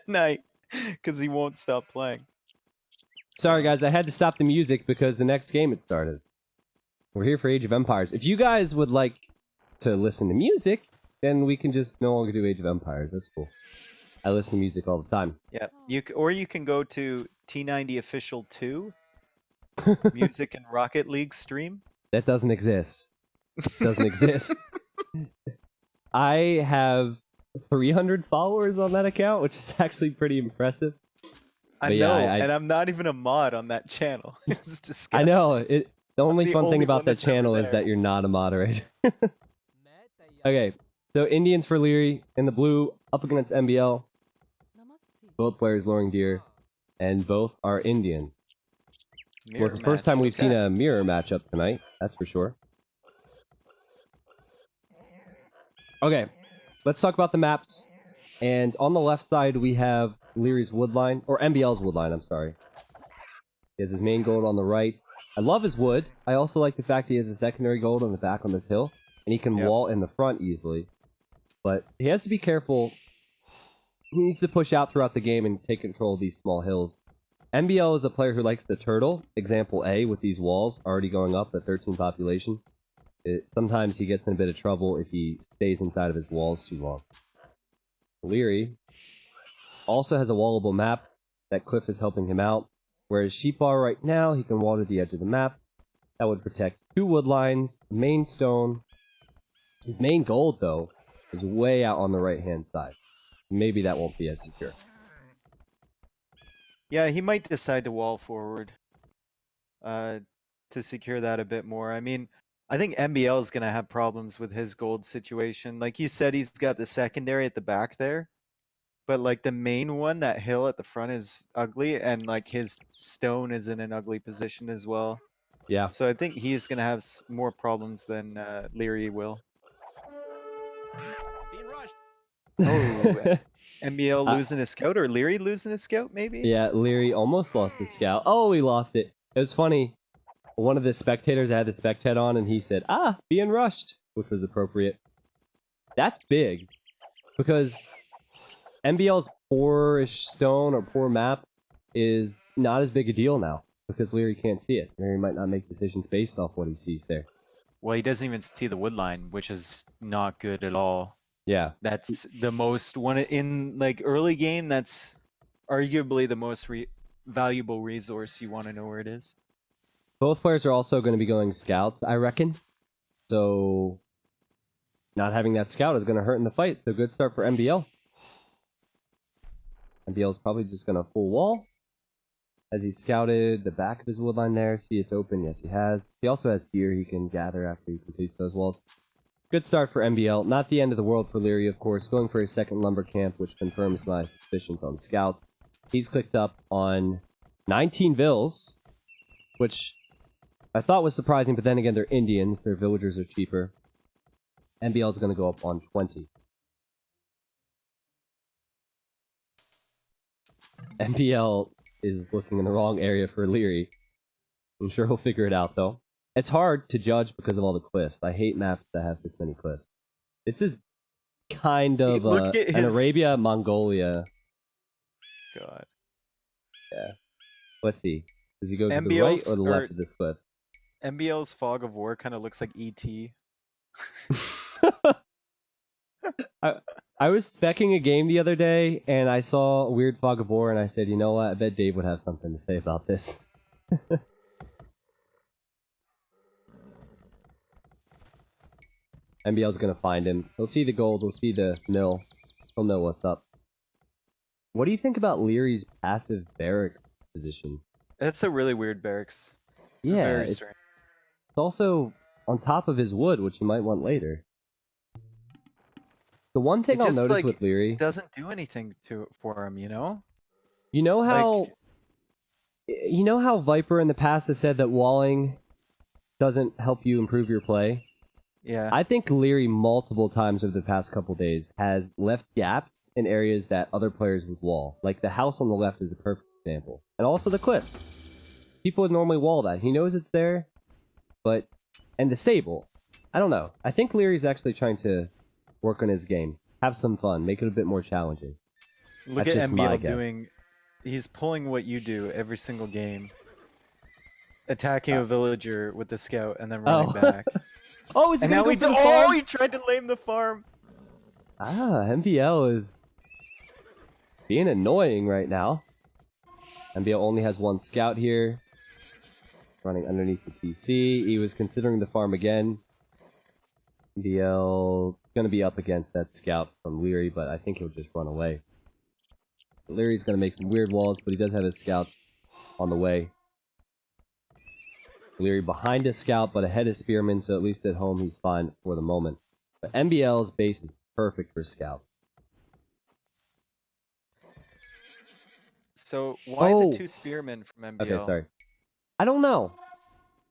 at night because he won't stop playing. Sorry, guys, I had to stop the music because the next game had started. We're here for Age of Empires. If you guys would like to listen to music, then we can just no longer do Age of Empires. That's cool. I listen to music all the time. Yeah, or you can go to T90 Official 2 Music and Rocket League stream. That doesn't exist. Doesn't exist. I have 300 followers on that account, which is actually pretty impressive. I But know, yeah, and I'm not even a mod on that channel. It's disgusting. I know. The only fun thing about one that that's ever channel is there. that you're not a moderator. Okay, so Indians for Liereyy in the blue, up against MBL. Both players lowering deer, and both are Indians. Well, it's the first time we've seen a mirror matchup tonight, that's for sure. Okay, let's talk about the maps. And on the left side, we have Lierey's woodline, or MBL's woodline, I'm sorry. He has his main gold on the right. I love his wood. I also like the fact he has a secondary gold on the back on this hill, and he can wall in the front easily. But he has to be careful. He needs to push out throughout the game and take control of these small hills. MBL is a player who likes the turtle, example A, with these walls already going up at 13 population. Sometimes he gets in a bit of trouble if he stays inside of his walls too long. Liereyy also has a wallable map. That cliff is helping him out. Whereas Sheepar right now, he can wall to the edge of the map. That would protect 2 wood lines, main stone. His main gold, though, is way out on the right-hand side. Maybe that won't be as secure. Yeah, he might decide to wall forward to secure that a bit more. I mean, I think MBL is going to have problems with his gold situation. Like you said, he's got the secondary at the back there. But like the main one, that hill at the front is ugly, and like his stone is in an ugly position as well. Yeah. So I think he's going to have more problems than Liereyy will. Oh, MBL losing his scout, or Liereyy losing his scout, maybe? Yeah, Liereyy almost lost his scout. Oh, he lost it. It was funny. One of the spectators had the spec head on, and he said, being rushed, which was appropriate. That's big, because MBL's poorish stone or poor map is not as big a deal now, because Liereyy can't see it. Liereyy might not make decisions based off what he sees there. Well, he doesn't even see the wood line, which is not good at all. Yeah. That's the most one in like early game. That's arguably the most valuable resource. You want to know where it is. Both players are also going to be going scouts, I reckon. So not having that scout is going to hurt in the fight. So good start for MBL. MBL is probably just going to full wall. Has he scouted the back of his woodline there? See, it's open. Yes, he has. He also has deer he can gather after he completes those walls. Good start for MBL. Not the end of the world for Liereyy, of course. Going for his second lumber camp, which confirms my suspicions on scouts. He's clicked up on 19 vills, which I thought was surprising, but then again, they're Indians. Their villagers are cheaper. MBL is going to go up on 20. MBL is looking in the wrong area for Liereyy. I'm sure he'll figure it out, though. It's hard to judge because of all the cliffs. I hate maps that have this many cliffs. This is kind of an Arabia, Mongolia. God. Yeah. Let's see. Does he go to the right or the left of this cliff? MBL's Fog of War kind of looks like E.T. I was speccing a game the other day, and I saw a weird Fog of War, and I said, you know what? I bet Dave would have something to say about this. MBL's gonna find him. He'll see the gold, he'll see the mill. He'll know what's up. What do you think about Lierey's passive barracks position? That's a really weird barracks. Yeah, very it's strange. also on top of his wood, which you might want later. The one thing I'll notice with Liereyy doesn't do anything for him, you know? You know how Viper in the past has said that walling doesn't help you improve your play? Yeah. I think Liereyy multiple times over the past couple days has left gaps in areas that other players would wall. Like the house on the left is a perfect example. And also the cliffs. People would normally wall that. He knows it's there, but... And the stable. I don't know. I think Lierey's actually trying to work on his game. Have some fun. Make it a bit more challenging. Look That's at just my MBL guess. doing. He's pulling what you do every single game. Attacking Uh, a villager with the scout and then running oh. back. Oh, is he And gonna now go he for the oh, farm? he tried to lame the farm. Ah, MBL is being annoying right now. MBL only has one scout here. Running underneath the TC. He was considering the farm again. MBL gonna be up against that scout from Liereyy, but I think he'll just run away. Lierey's gonna make some weird walls, but he does have his scout on the way. Liereyy behind his scout, but ahead of Spearman, so at least at home he's fine for the moment. But MBL's base is perfect for scouts. So why the Oh! 2 spearmen from MBL? Okay, sorry. I don't know.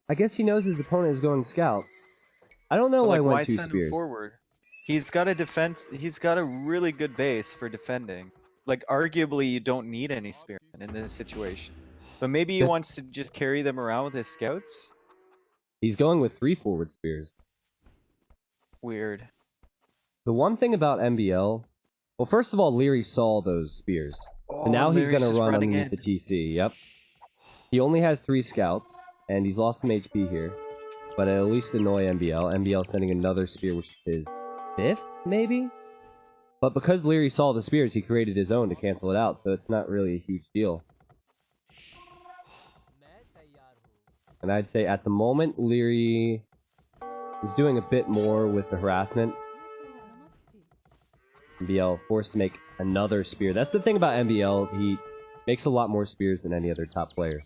I guess he knows his opponent is going scout. I don't know But why he like, went why 2 send him spears. forward? He's got a defense. He's got a really good base for defending. Like, arguably, you don't need any spearmen in this situation. But maybe he wants to just carry them around with his scouts. He's going with 3 forward spears. Weird. The one thing about MBL... Well, first of all, Liereyy saw those spears. Oh, So now he's Lierey's going to just run running underneath in. the TC, yep. He only has 3 scouts, and he's lost some HP here. But it'll at least annoy MBL. MBL sending another spear, which is 5th, maybe? But because Liereyy saw the spears, he created his own to cancel it out, so it's not really a huge deal. And I'd say at the moment, Liereyy is doing a bit more with the harassment. MBL forced to make another spear. That's the thing about MBL, he makes a lot more spears than any other top player.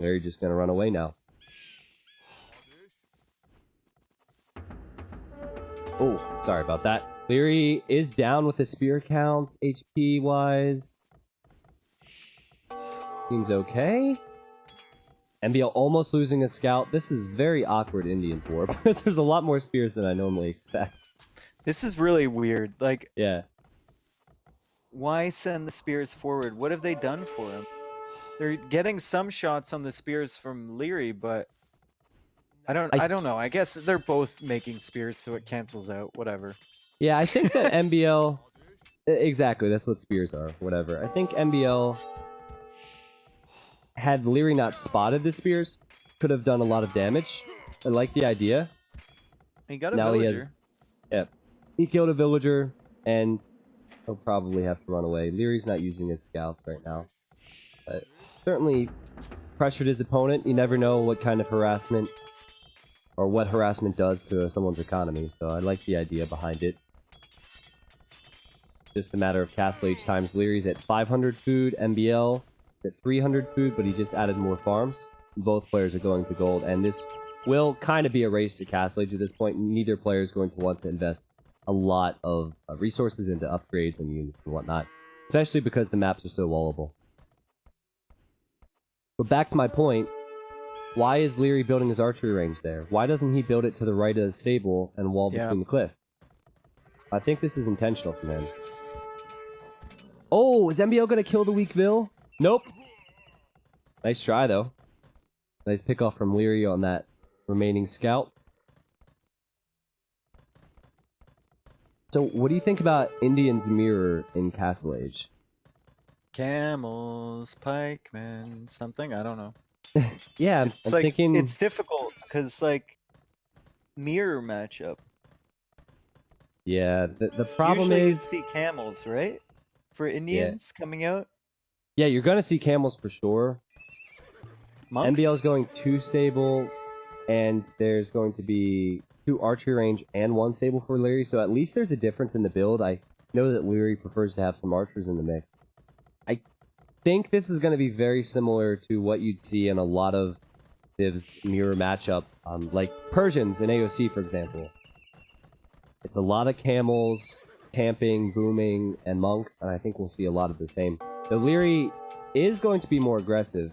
Liereyy just gonna run away now. Oh, sorry about that. Liereyy is down with the spear count, HP-wise. Seems okay. MBL almost losing a scout. This is very awkward Indians War, because there's a lot more spears than I normally expect. This is really weird. Like, Yeah. why send the spears forward? What have they done for him? They're getting some shots on the spears from Liereyy, but I don't know. I guess they're both making spears, so it cancels out. Whatever. Yeah, I think that MBL... Exactly, that's what spears are. Whatever. I think MBL... Had Liereyy not spotted the spears, could have done a lot of damage. I like the idea. He got a Now villager. he has... Yep. He killed a villager, and he'll probably have to run away. Lierey's not using his scouts right now. But certainly pressured his opponent. You never know what kind of harassment or what harassment does to someone's economy, so I like the idea behind it. Just a matter of castle H times. Lierey's at 500 food, MBL at 300 food, but he just added more farms. Both players are going to gold, and this will kind of be a race to castle age at this point. Neither player is going to want to invest a lot of resources into upgrades and units and whatnot, especially because the maps are so wallable. But back to my point, why is Liereyy building his archery range there? Why doesn't he build it to the right of the stable and wall between the cliff? I think this is intentional from him. Oh, is MBL going to kill the weak Vill? Nope. Nice try, though. Nice pick off from Liereyy on that remaining scout. So, what do you think about Indian's Mirror in Castle Age? Camels, pikemen, something? I don't know. Yeah, It's I'm like, thinking... it's difficult, because, like, mirror matchup. Yeah, the problem Usually is... you'd see camels, right? For Indians coming out? Yeah, you're going to see camels for sure. Monks? MBL is going 2 stable, and there's going to be 2 archery range and 1 stable for Liereyy, so at least there's a difference in the build. I know that Liereyy prefers to have some archers in the mix. I think this is going to be very similar to what you'd see in a lot of Civ's mirror matchup, like Persians in AOC, for example. It's a lot of camels, camping, booming, and monks, and I think we'll see a lot of the same. So Liereyy is going to be more aggressive.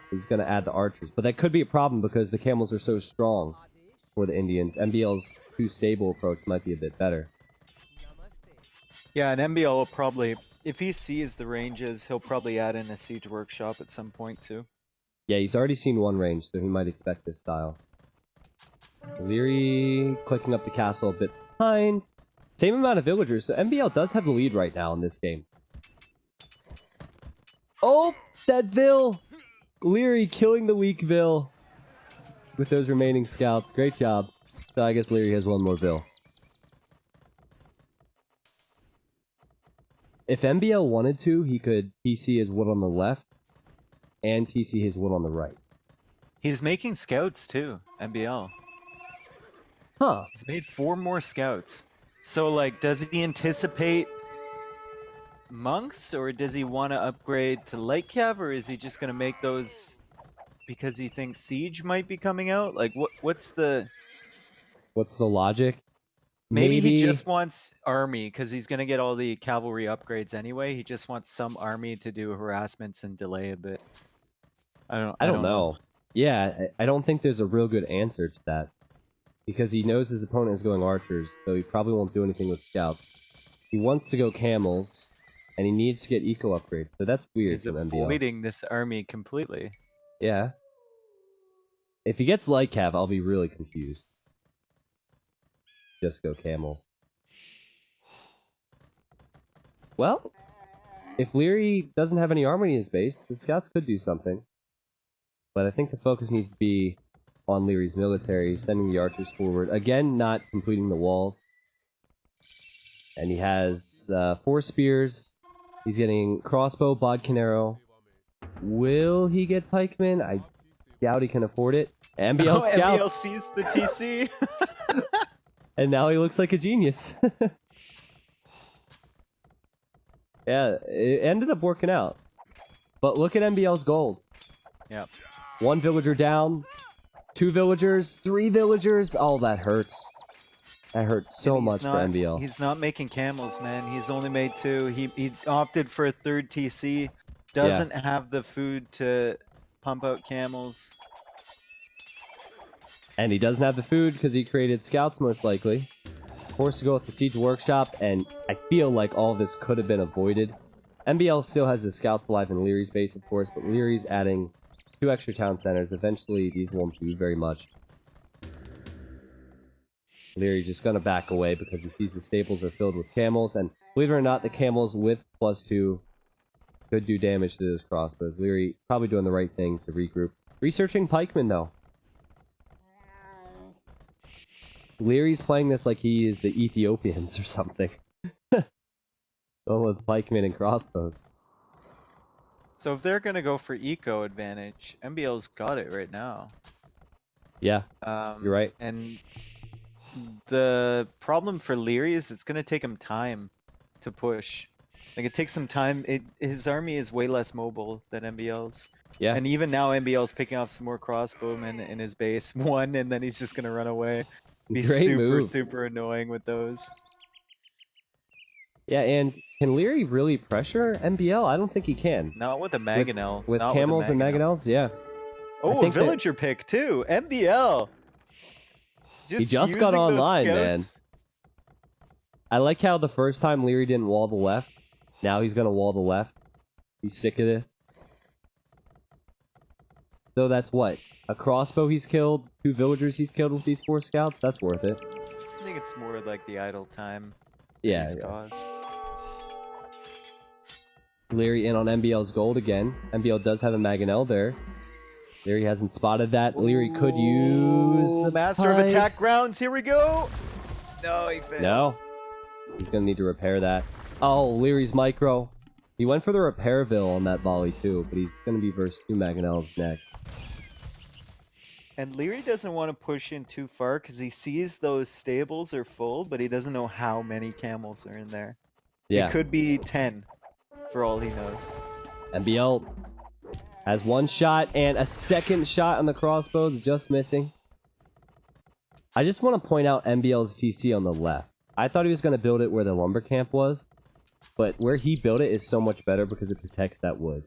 He's going to add the archers, but that could be a problem because the camels are so strong for the Indians. MBL's 2 stable approach might be a bit better. Yeah, and MBL will probably, if he sees the ranges, he'll probably add in a siege workshop at some point too. Yeah, he's already seen 1 range, so he might expect this style. Liereyy clicking up the castle a bit behind. Same amount of villagers, so MBL does have the lead right now in this game. Oh, that Vil! Liereyy killing the weak Vil with those remaining scouts. Great job. So I guess Liereyy has one more Vil. If MBL wanted to, he could TC his wood on the left and TC his wood on the right. He's making scouts too, MBL. Huh. He's made 4 more scouts. So, like, does he anticipate monks, or does he want to upgrade to light cav, or is he just going to make those because he thinks siege might be coming out? Like, what's the... What's the logic? Maybe he just wants army because he's going to get all the cavalry upgrades anyway. He just wants some army to do harassments and delay a bit. I don't know. Yeah, I don't think there's a real good answer to that. Because he knows his opponent is going archers, so he probably won't do anything with scouts. He wants to go camels, and he needs to get eco upgrades, so that's weird. He's avoiding this army completely. Yeah. If he gets light cav, I'll be really confused. Just go camels. Well, if Liereyy doesn't have any army in his base, the scouts could do something. But I think the focus needs to be on Lierey's military, sending the archers forward. Again, not completing the walls. And he has 4 spears. He's getting crossbow, bodkin arrow. Will he get pikemen? I doubt he can afford it. MBL scouts. MBL sees the TC. And now he looks like a genius. Yeah, it ended up working out. But look at MBL's gold. Yep. 1 villager down. 2 villagers. 3 villagers. Oh, that hurts. That hurts so much for MBL. He's not making camels, man. He's only made 2. He opted for a 3rd TC. Doesn't have the food to pump out camels. And he doesn't have the food because he created scouts, most likely. Forced to go with the siege workshop, and I feel like all of this could have been avoided. MBL still has the scouts alive in Lierey's base, of course, but Lierey's adding 2 extra town centers. Eventually, these won't do very much. Lierey's just gonna back away because he sees the stables are filled with camels, and believe it or not, the camels with +2 could do damage to those crossbows. Liereyy probably doing the right thing to regroup. Researching pikemen, though. Lierey's playing this like he is the Ethiopians or something. Going with pikemen and crossbows. So if they're gonna go for eco advantage, MBL's got it right now. Yeah, you're right. And the problem for Liereyy is it's gonna take him time to push. Like, it takes some time. His army is way less mobile than MBL's. Yeah. And even now, MBL's picking off some more crossbowmen in his base. 1, and then he's just gonna run away. Be super annoying with those. Yeah, and can Liereyy really pressure MBL? I don't think he can. Not with a Mangonel. With camels and Mangonels, yeah. Oh, a villager pick too. MBL. He just got online, man. I like how the first time Liereyy didn't wall the left. Now he's gonna wall the left. He's sick of this. So that's what? A crossbow he's killed, 2 villagers he's killed with these 4 scouts? That's worth it. I think it's more like the idle time. Yeah. Liereyy in on MBL's gold again. MBL does have a Mangonel there. Liereyy hasn't spotted that. Liereyy could use the Master of Attack Grounds. Here we go. No, he failed. No. He's gonna need to repair that. Oh, Lierey's micro. He went for the Repairville on that volley too, but he's gonna be versus 2 Mangonels next. And Liereyy doesn't want to push in too far because he sees those stables are full, but he doesn't know how many camels are in there. Yeah. It could be 10, for all he knows. MBL has 1 shot and a 2nd shot on the crossbows, just missing. I just want to point out MBL's TC on the left. I thought he was going to build it where the lumber camp was, but where he built it is so much better because it protects that wood.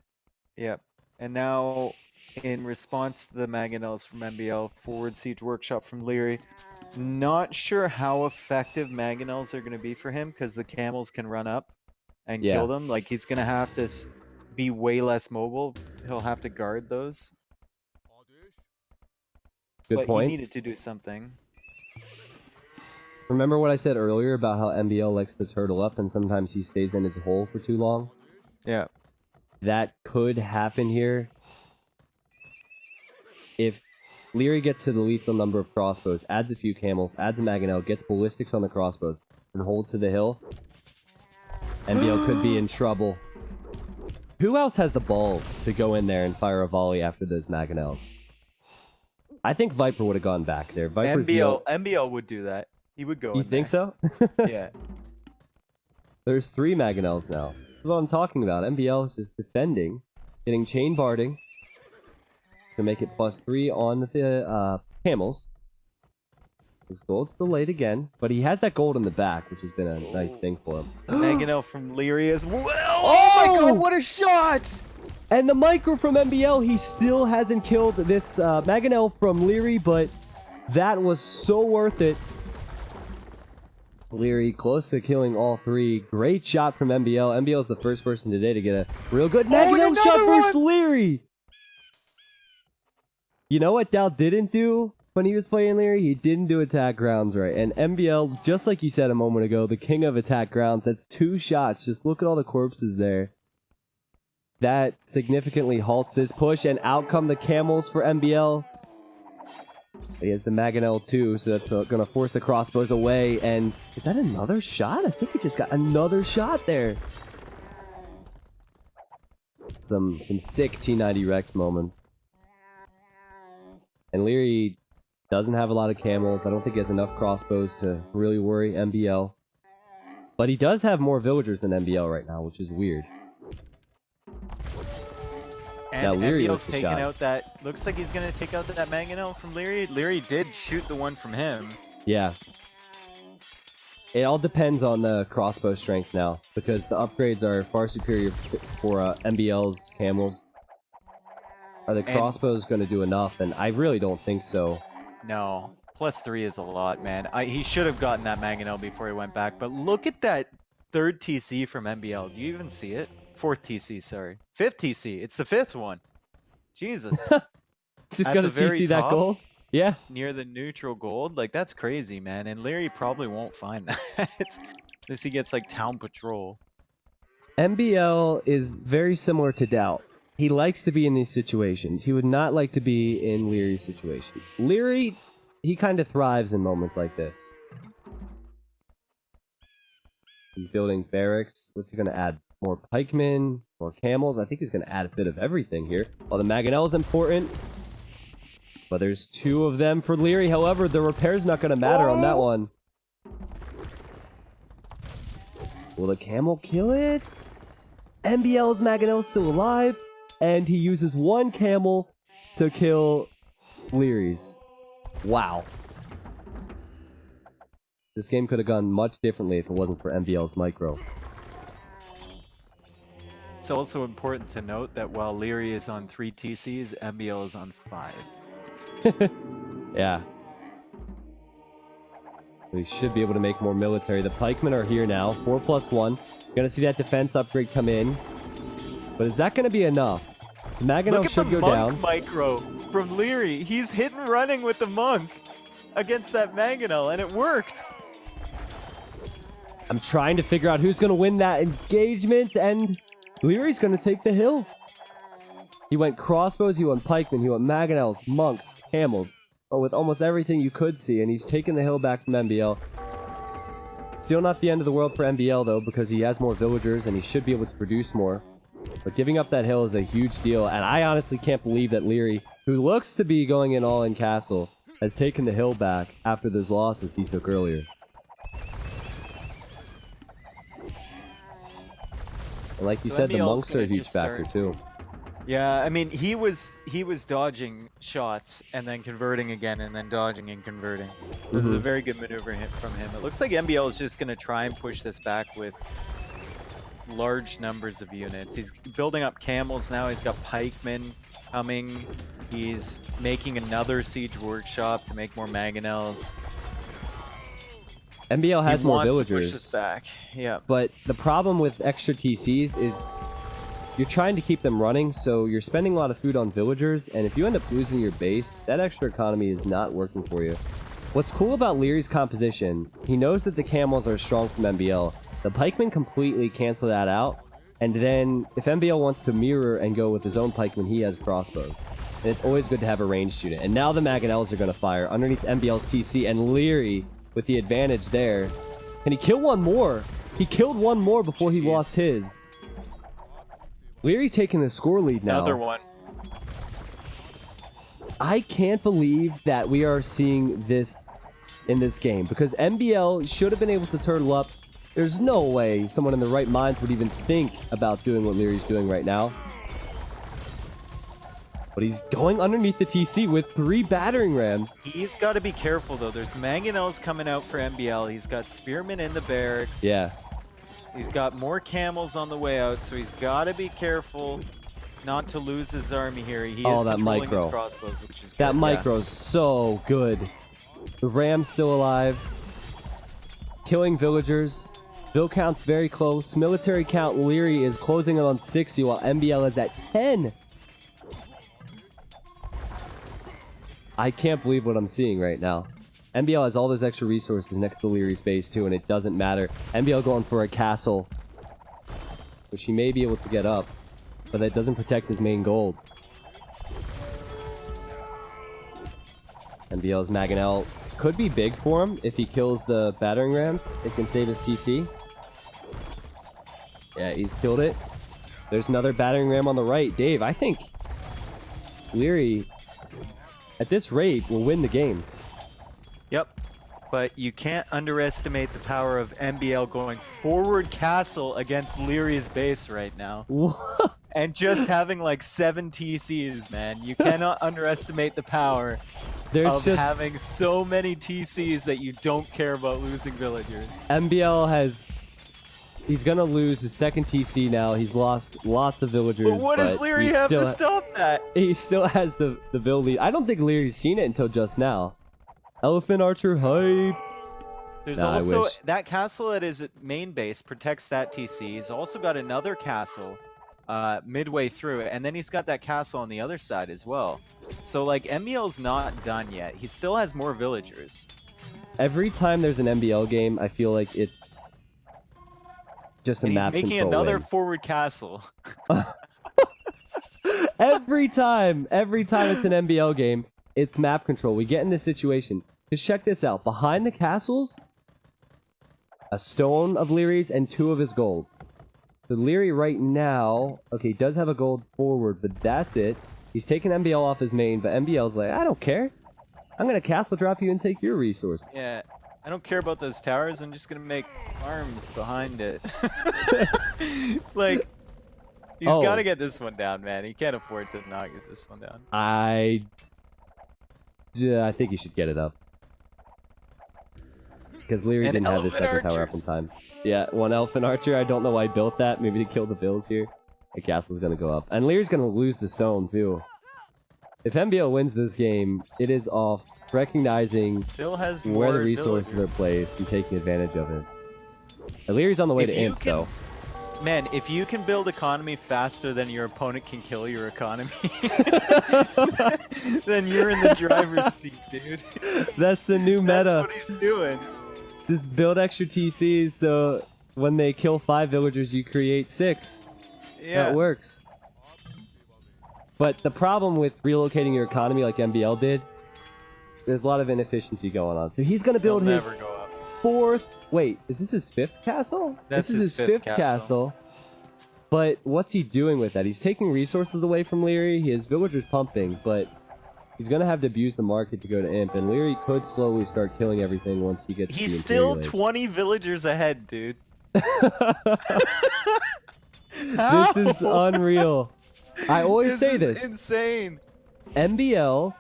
Yep. And now, in response to the Mangonels from MBL, forward siege workshop from Liereyy. Not sure how effective Mangonels are going to be for him because the camels can run up and kill them. Like, he's going to have to be way less mobile. He'll have to guard those. Good point. He needed to do something. Remember what I said earlier about how MBL likes to turtle up and sometimes he stays in his hole for too long? Yeah. That could happen here. If Liereyy gets to the lethal number of crossbows, adds a few camels, adds a mangonel, gets ballistics on the crossbows, and holds to the hill, MBL could be in trouble. Who else has the balls to go in there and fire a volley after those mangonels? I think Viper would have gone back there. Viper's MBL would do that. He would go You in think there. so? Yeah. There's 3 mangonels now. That's what I'm talking about. MBL is just defending, getting chain barding to make it +3 on the camels. His gold's delayed again, but he has that gold in the back, which has been a nice thing for him. Mangonel from Liereyy as well. Oh my god, what a shot! And the micro from MBL, he still hasn't killed this mangonel from Liereyy, but that was so worth it. Liereyy close to killing all 3. Great shot from MBL. MBL is the first person today to get a real good mangonel shot versus Liereyy. You know what Dal didn't do when he was playing Liereyy? He didn't do attack grounds right. And MBL, just like you said a moment ago, the king of attack grounds, that's 2 shots. Just look at all the corpses there. That significantly halts this push, and out come the camels for MBL. He has the mangonel too, so that's going to force the crossbows away. And is that another shot? I think he just got another shot there. Some sick T90 Rex moments. And Liereyy doesn't have a lot of camels. I don't think he has enough crossbows to really worry MBL. But he does have more villagers than MBL right now, which is weird. And MBL's taking out that... Looks like he's going to take out that mangonel from Liereyy. Liereyy did shoot the one from him. Yeah. It all depends on the crossbow strength now, because the upgrades are far superior for MBL's camels. Are the crossbows going to do enough? And I really don't think so. No. +3 is a lot, man. He should have gotten that mangonel before he went back. But look at that 3rd TC from MBL. Do you even see it? 4th TC, sorry. 5th TC. It's the 5th one. Jesus. Just got to TC that gold? Yeah. Near the neutral gold? Like, that's crazy, man. And Liereyy probably won't find that. Unless he gets, like, town patrol. MBL is very similar to Doubt. He likes to be in these situations. He would not like to be in Lierey's situation. Liereyy, he kind of thrives in moments like this. He's building barracks. What's he going to add? More pikemen, more camels. I think he's going to add a bit of everything here. While the mangonel is important. But there's 2 of them for Liereyy. However, the repair's not going to matter on that one. Will the camel kill it? MBL's mangonel is still alive. And he uses 1 camel to kill Lierey's. Wow. This game could have gone much differently if it wasn't for MBL's micro. It's also important to note that while Liereyy is on 3 TCs, MBL is on 5. Yeah. We should be able to make more military. The pikemen are here now. 4+1. Gonna see that defense upgrade come in. But is that going to be enough? The mangonel should go down. Look at the monk micro from Liereyy. He's hit and running with the monk against that mangonel, and it worked. I'm trying to figure out who's going to win that engagement, and Lierey's going to take the hill. He went crossbows, he went pikemen, he went mangonels, monks, camels, with almost everything you could see, and he's taken the hill back from MBL. Still not the end of the world for MBL, though, because he has more villagers, and he should be able to produce more. But giving up that hill is a huge deal, and I honestly can't believe that Liereyy, who looks to be going in all-in castle, has taken the hill back after those losses he took earlier. And like you said, the monks are a huge factor too. Yeah, I mean, he was dodging shots and then converting again and then dodging and converting. This is a very good maneuver from him. It looks like MBL is just going to try and push this back with large numbers of units. He's building up camels now. He's got pikemen coming. He's making another siege workshop to make more mangonels. MBL has more villagers. To push this back. Yeah. But the problem with extra TCs is you're trying to keep them running, so you're spending a lot of food on villagers, and if you end up losing your base, that extra economy is not working for you. What's cool about Lierey's composition, he knows that the camels are strong from MBL. The pikemen completely cancel that out. And then, if MBL wants to mirror and go with his own pikemen, he has crossbows. And it's always good to have a ranged unit. And now the Mangonels are going to fire underneath MBL's TC, and Liereyy, with the advantage there. Can he kill one more? He killed one more before he lost his. Liereyy taking the score lead now. Another one. I can't believe that we are seeing this in this game, because MBL should have been able to turtle up. There's no way someone in the right mind would even think about doing what Lierey's doing right now. But he's going underneath the TC with 3 battering rams. He's got to be careful, though. There's Mangonels coming out for MBL. He's got Spearmen in the barracks. Yeah. He's got more camels on the way out, so he's got to be careful not to lose his army here. He is that controlling micro. his crossbows, which is good. That micro is so good. The ram's still alive. Killing villagers. Bill count's very close. Military count, Liereyy is closing in on 60 while MBL is at 10. I can't believe what I'm seeing right now. MBL has all those extra resources next to Lierey's base too, and it doesn't matter. MBL going for a castle, which he may be able to get up, but that doesn't protect his main gold. MBL's Mangonel could be big for him if he kills the battering rams. It can save his TC. Yeah, he's killed it. There's another battering ram on the right. Dave, I think Liereyy, at this rate, will win the game. Yep. But you can't underestimate the power of MBL going forward castle against Lierey's base right now. What? And just having like 7 TCs, man. You cannot underestimate the power of having so many TCs that you don't care about losing villagers. MBL has... He's gonna lose his second TC now. He's lost lots of villagers. But what does Liereyy have to stop that? He still has the build lead. I don't think Lierey's seen it until just now. Elephant Archer hype. There's also that castle at his main base protects that TC. He's also got another castle midway through it, and then he's got that castle on the other side as well. So like MBL's not done yet. He still has more villagers. Every time there's an MBL game, I feel like it's just a map control. He's making another win. forward castle. every time it's an MBL game, it's map control. We get in this situation. Just check this out. Behind the castles, a stone of Lierey's and 2 of his golds. So Liereyy right now, okay, does have a gold forward, but that's it. He's taking MBL off his main, but MBL's like, I don't care. I'm going to castle drop you and take your resource. Yeah, I don't care about those towers. I'm just going to make arms behind it. Like, he's got to get this one down, man. He can't afford to not get this one down. I think he should get it up. Because Liereyy didn't have his second tower up in time. Yeah, 1 Elephant Archer. I don't know why I built that. Maybe to kill the bills here. The castle's going to go up. And Lierey's going to lose the stone, too. If MBL wins this game, it is off recognizing where the resources are placed and taking advantage of it. And Lierey's on the way to Imp, though. Man, if you can build economy faster than your opponent can kill your economy, then you're in the driver's seat, dude. That's the new meta. That's what he's doing. Just build extra TCs so when they kill 5 villagers, you create 6. Yeah. That works. But the problem with relocating your economy like MBL did, there's a lot of inefficiency going on. So he's going to build his 4th... Wait, is this his 5th castle? This is his 5th castle. But what's he doing with that? He's taking resources away from Liereyy. He has villagers pumping, but he's going to have to abuse the market to go to Imp. And Liereyy could slowly start killing everything once he gets to the He's still Lake. 20 villagers ahead, dude. This is unreal. I always say this. This is insane. MBL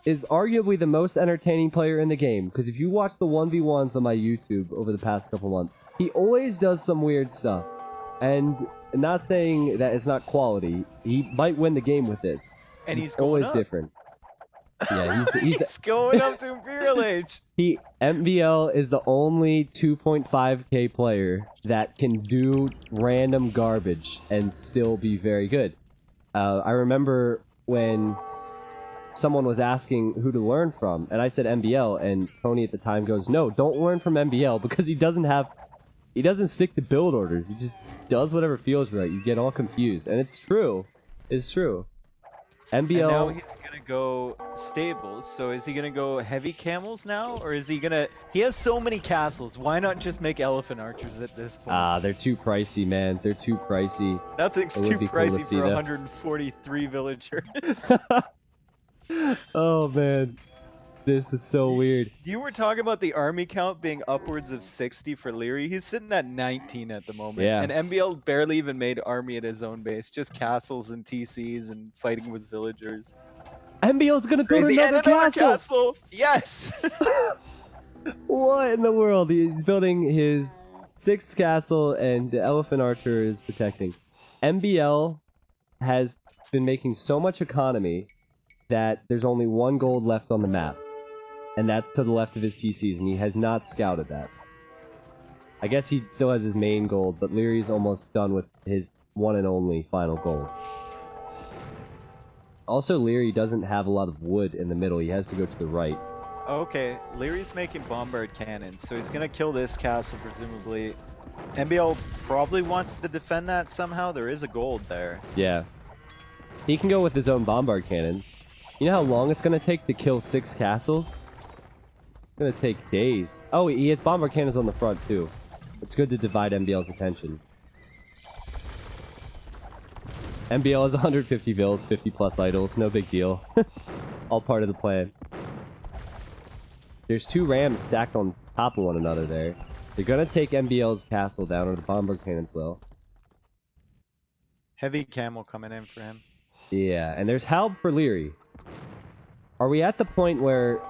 is arguably the most entertaining player in the game, because if you watch the 1v1s on my YouTube over the past couple months, he always does some weird stuff. And not saying that it's not quality, he might win the game with this. And he's always going up. Different. Yeah, he's going up to Imperial Age. MBL is the only 2.5k player that can do random garbage and still be very good. I remember when someone was asking who to learn from, and I said MBL, and Tony at the time goes, "No, don't learn from MBL because he doesn't stick to build orders. He just does whatever feels right. You get all confused." And it's true. It's true. MBL. And now he's gonna go stables. So is he gonna go heavy camels now, or is he gonna? He has so many castles. Why not just make elephant archers at this point? They're too pricey, man. They're too pricey. Nothing's It would too be cool to pricey see for that. 143 villagers. Oh man, this is so weird. You were talking about the army count being upwards of 60 for Liereyy. He's sitting at 19 at the moment. Yeah. And MBL barely even made army at his own base, just castles and TCs and fighting with villagers. MBL's gonna build Crazy. another And another castle. Yes. What in the world? He's building his 6th castle, and the elephant archer is protecting. MBL has been making so much economy that there's only 1 gold left on the map. And that's to the left of his TCs, and he has not scouted that. I guess he still has his main gold, but Lierey's almost done with his one and only final gold. Also, Liereyy doesn't have a lot of wood in the middle. He has to go to the right. Okay, Lierey's making bombard cannons, so he's gonna kill this castle presumably. MBL probably wants to defend that somehow. There is a gold there. Yeah. He can go with his own bombard cannons. You know how long it's going to take to kill 6 castles? It's going to take days. Oh, he has bombard cannons on the front, too. It's good to divide MBL's attention. MBL has 150 vills, 50 plus idols. No big deal. All part of the plan. There's 2 rams stacked on top of one another there. They're going to take MBL's castle down, or the bombard cannons will. Heavy camel coming in for him. Yeah, and there's Halb for Liereyy. Are we at the point where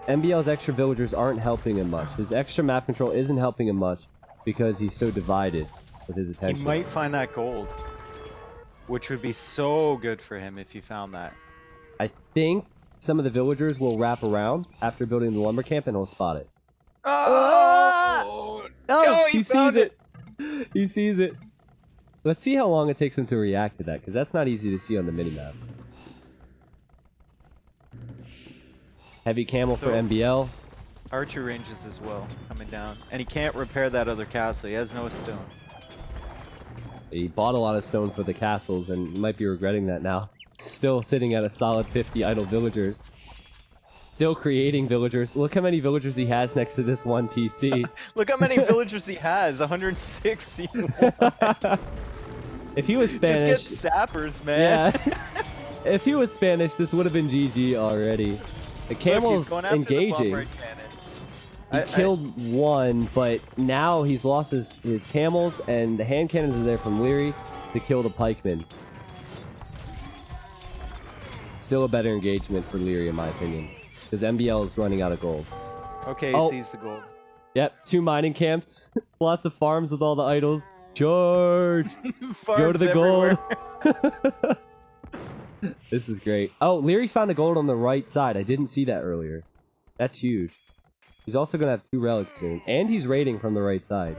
MBL's extra villagers aren't helping him much? His extra map control isn't helping him much because he's so divided with his attention. He might find that gold, which would be so good for him if he found that. I think some of the villagers will wrap around after building the lumber camp and he'll spot it. Oh, Oh, he he found sees it! He sees it. Let's see how long it takes him to react to that, because that's not easy to see on the minimap. Heavy camel for So- MBL. Archer ranges as well coming down, and he can't repair that other castle. He has no stone. He bought a lot of stone for the castles, and he might be regretting that now. Still sitting at a solid 50 idle villagers. Still creating villagers. Look how many villagers he has next to this one TC. Look how many villagers he has. 160. If he was Spanish... Just get sappers, man. Yeah. If he was Spanish, this would have been GG already. The Look, camel's he's going after the engaging. bombard cannons. He killed one, but now he's lost his camels, and the hand cannons are there from Liereyy to kill the pikemen. Still a better engagement for Liereyy, in my opinion, because MBL is running out of gold. Okay, he sees the gold. Yep, 2 mining camps, lots of farms with all the idols. Charge! Go to the gold! This is great. Oh, Liereyy found a gold on the right side. I didn't see that earlier. That's huge. He's also going to have 2 relics soon. And he's raiding from the right side.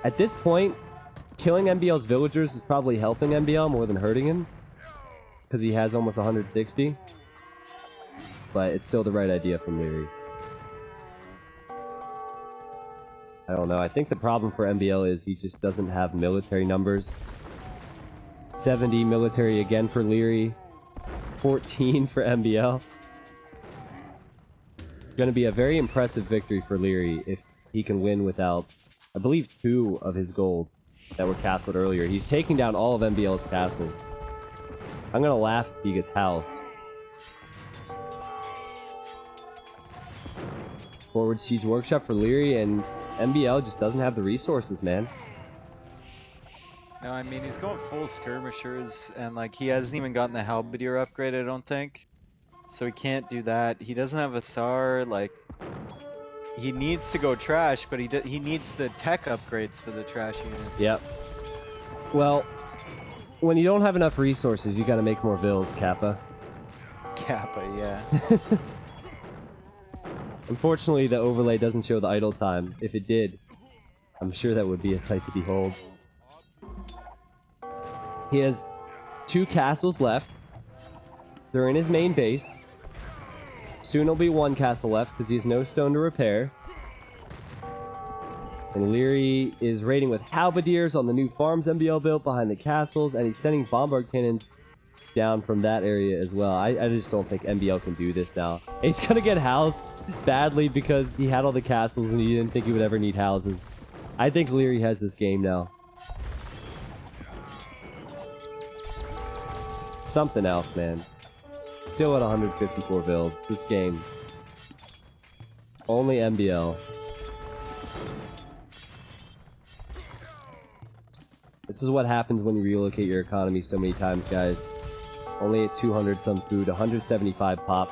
At this point, killing MBL's villagers is probably helping MBL more than hurting him. Because he has almost 160. But it's still the right idea from Liereyy. I don't know. I think the problem for MBL is he just doesn't have military numbers. 70 military again for Liereyy. 14 for MBL. Going to be a very impressive victory for Liereyy if he can win without, I believe, 2 of his golds that were castled earlier. He's taking down all of MBL's castles. I'm going to laugh if he gets housed. Forward Siege Workshop for Liereyy, and MBL just doesn't have the resources, man. No, I mean, he's going full skirmishers, and like he hasn't even gotten the halberdier upgrade, I don't think. So he can't do that. He doesn't have a SAR, like... He needs to go trash, but he needs the tech upgrades for the trash units. Yep. Well, when you don't have enough resources, you gotta make more vills, Kappa. Kappa, yeah. Unfortunately, the overlay doesn't show the idle time. If it did, I'm sure that would be a sight to behold. He has 2 castles left. They're in his main base. Soon will be one castle left because he has no stone to repair. And Liereyy is raiding with halberdiers on the new farms MBL built behind the castles, and he's sending bombard cannons down from that area as well. I just don't think MBL can do this now. He's gonna get housed badly because he had all the castles and he didn't think he would ever need houses. I think Liereyy has this game now. Something else, man. Still at 154 build. This game. Only MBL. This is what happens when you relocate your economy so many times, guys. Only at 200 some food, 175 pop.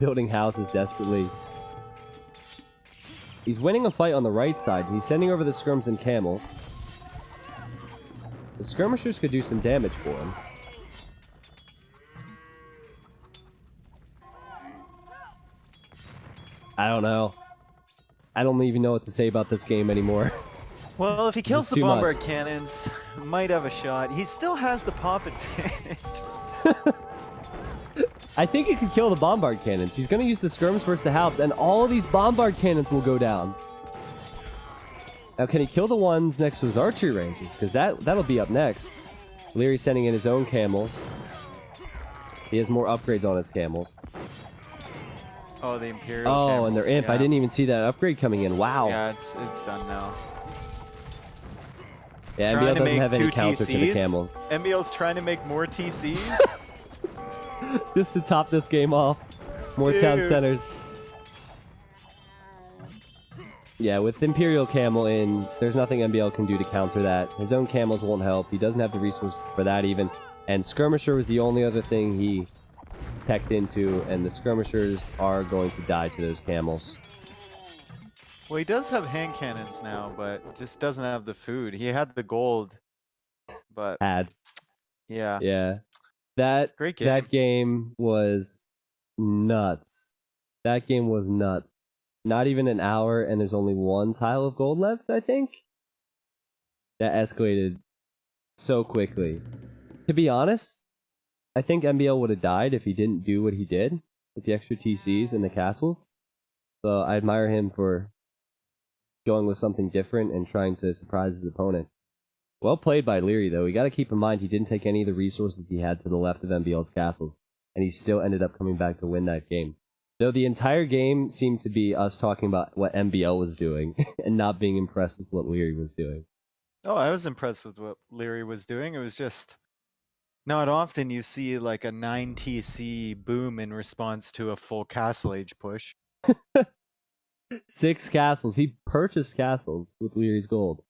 Building houses desperately. He's winning a fight on the right side. He's sending over the skirms and camels. The skirmishers could do some damage for him. I don't know. I don't even know what to say about this game anymore. Well, if he kills the too bombard much. cannons, might have a shot. He still has the pop advantage. I think he could kill the bombard cannons. He's going to use the skirms versus the halbs, and all these bombard cannons will go down. Now, can he kill the ones next to his archery ranges? Because that'll be up next. Liereyy sending in his own camels. He has more upgrades on his camels. Oh, the Imperial Oh, camels, and they're imp. yeah. I didn't even see that upgrade coming in. Wow. Yeah, it's done now. Yeah, Trying MBL to doesn't make have any 2 counter to the TCs. camels. MBL's trying to make more TCs. Just to top this game off. More town Dude. centers. Yeah, with Imperial Camel in, there's nothing MBL can do to counter that. His own camels won't help. He doesn't have the resources for that even. And Skirmisher was the only other thing he teched into, and the Skirmishers are going to die to those camels. Well, he does have hand cannons now, but just doesn't have the food. He had the gold, but yeah. Yeah. That Great game. That game was nuts. That game was nuts. Not even an hour, and there's only one tile of gold left, I think? That escalated so quickly. To be honest, I think MBL would have died if he didn't do what he did with the extra TCs and the castles. So I admire him for going with something different and trying to surprise his opponent. Well played by Liereyy, though. We got to keep in mind he didn't take any of the resources he had to the left of MBL's castles, and he still ended up coming back to win that game. Though the entire game seemed to be us talking about what MBL was doing and not being impressed with what Liereyy was doing. Oh, I was impressed with what Liereyy was doing. It was just not often you see like a 9 TC boom in response to a full Castle Age push. 6 castles. He purchased castles with Lierey's gold.